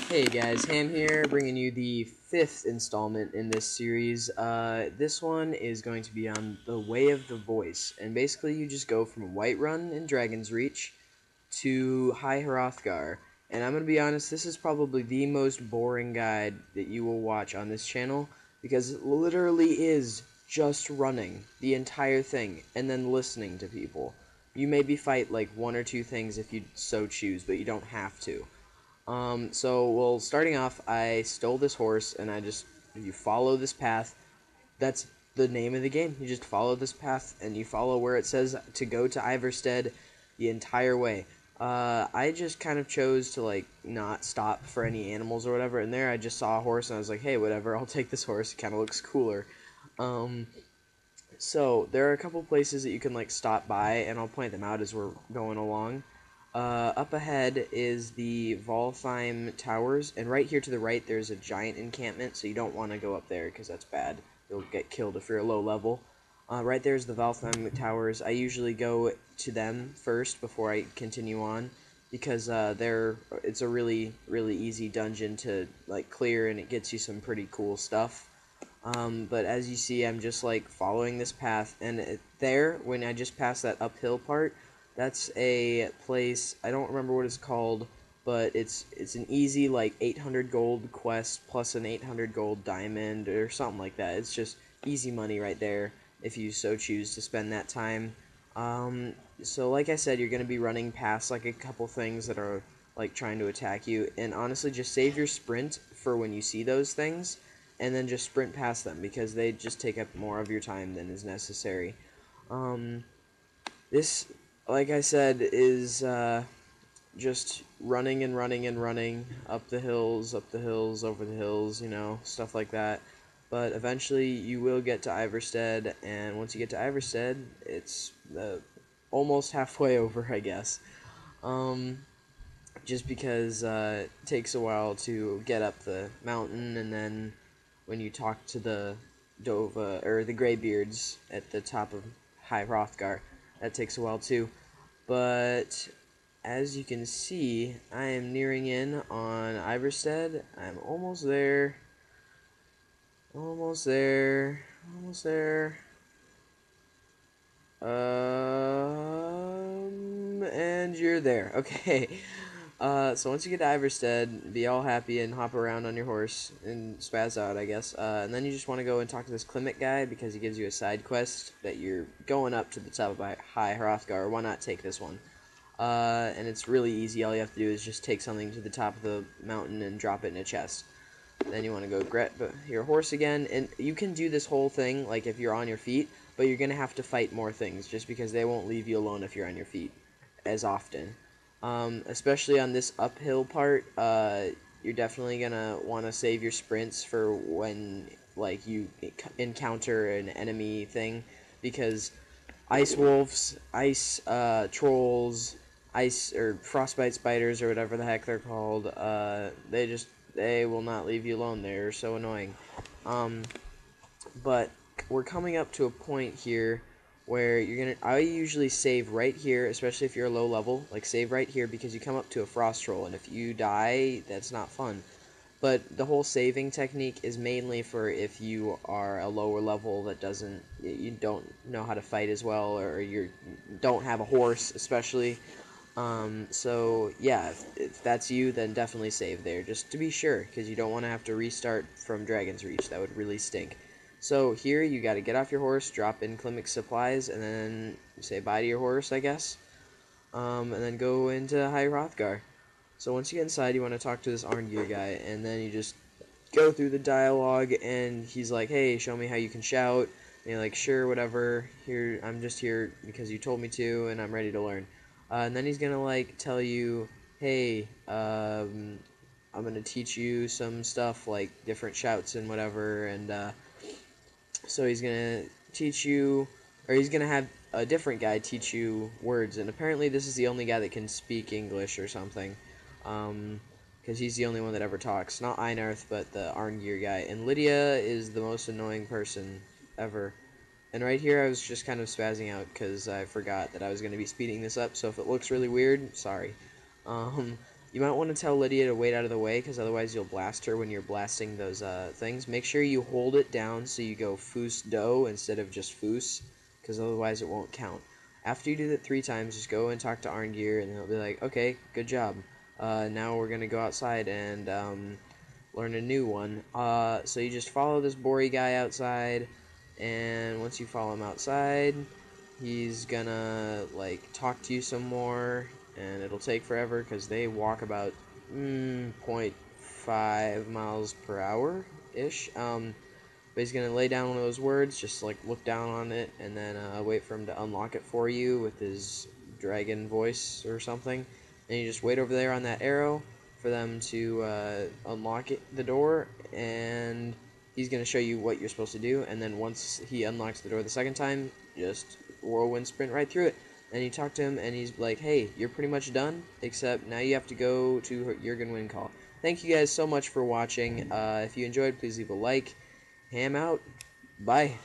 Hey guys, Ham here, bringing you the 5th installment in this series. This one is going to be on the Way of the Voice, and basically you just go from Whiterun in Dragon's Reach to High Hrothgar. And I'm going to be honest, this is probably the most boring guide that you will watch on this channel, because it literally is just running the entire thing, and then listening to people. You maybe fight like one or two things if you so choose, but you don't have to. Well, starting off, I stole this horse, and you follow this path. That's the name of the game. You just follow this path, and you follow where it says to go to Iverstead the entire way. I just kind of chose to, like, not stop for any animals or whatever, and there I just saw a horse, and I was like, hey, whatever, I'll take this horse. It kind of looks cooler. So, there are a couple places that you can, like, stop by, and I'll point them out as we're going along. Up ahead is the Valtheim Towers, and right here to the right there's a giant encampment, so you don't want to go up there because that's bad. You'll get killed if you're a low level. Right there's the Valtheim Towers. I usually go to them first before I continue on, because it's a really easy dungeon to like clear, and it gets you some pretty cool stuff. But as you see, I'm just like following this path, and when I just passed that uphill part, that's a place, I don't remember what it's called, but it's an easy like 800 gold quest plus an 800 gold diamond or something like that. It's just easy money right there if you so choose to spend that time. So like I said, you're going to be running past like a couple things that are like trying to attack you, and honestly just save your sprint for when you see those things, and then just sprint past them because they just take up more of your time than is necessary. This, like I said, is just running and running and running up the hills, over the hills, stuff like that. But eventually you will get to Iverstead, and once you get to Iverstead, it's almost halfway over, I guess. Just because it takes a while to get up the mountain, and then when you talk to the Dova, or the Greybeards at the top of High Hrothgar, that takes a while too. But as you can see, I am nearing in on Iverstead. I'm almost there. Almost there. Almost there. And you're there. Okay. So once you get to Iverstead, be all happy and hop around on your horse and spaz out, I guess. And then you just want to go and talk to this Klimek guy because he gives you a side quest that you're going up to the top of High Hrothgar. Why not take this one? And it's really easy. All you have to do is just take something to the top of the mountain and drop it in a chest. Then you want to go get your horse again, and you can do this whole thing like if you're on your feet, but you're gonna have to fight more things just because they won't leave you alone if you're on your feet as often. Especially on this uphill part, you're definitely gonna want to save your sprints for when like you encounter an enemy thing, because ice wolves, ice trolls, ice or frostbite spiders or whatever the heck they're called, they will not leave you alone. They're so annoying. But we're coming up to a point here where I usually save right here, especially if you're a low level, like save right here because you come up to a frost troll, and if you die, that's not fun. But the whole saving technique is mainly for if you are a lower level that you don't know how to fight as well, or you don't have a horse, especially. So yeah, if that's you, then definitely save there, just to be sure, because you don't want to have to restart from Dragon's Reach. That would really stink. So here, you got to get off your horse, drop in Klimek's supplies, and then say bye to your horse, I guess. And then go into High Hrothgar. So once you get inside, you want to talk to this Arngeir guy, and then you just go through the dialogue, and he's like, hey, show me how you can shout. And you're like, sure, whatever. Here, I'm just here because you told me to, and I'm ready to learn. And then he's gonna like tell you, hey, I'm gonna teach you some stuff like different shouts and whatever, and so he's gonna teach you, or he's gonna have a different guy teach you words, and apparently this is the only guy that can speak English or something, because he's the only one that ever talks. Not Einarth, but the Arngeir guy, and Lydia is the most annoying person ever. And right here, I was just kind of spazzing out because I forgot that I was going to be speeding this up, so if it looks really weird, sorry. You might want to tell Lydia to wait out of the way, because otherwise you'll blast her when you're blasting those things. Make sure you hold it down so you go foos do instead of just foos, because otherwise it won't count. After you do that 3 times, just go and talk to Arngeir, and he'll be like, okay, good job. Now we're going to go outside and learn a new one. So you just follow this Bori guy outside, and once you follow him outside, he's gonna like talk to you some more, and it'll take forever because they walk about 0.5 miles per hour ish. But he's gonna lay down one of those words, just like look down on it, and then wait for him to unlock it for you with his dragon voice or something. And you just wait over there on that arrow for them to unlock the door, and he's gonna show you what you're supposed to do. And then once he unlocks the door the second time, just whirlwind sprint right through it. And you talk to him, and he's like, hey, you're pretty much done, except now you have to go to Jurgen Windcall. Thank you guys so much for watching. If you enjoyed, please leave a like. Ham out. Bye.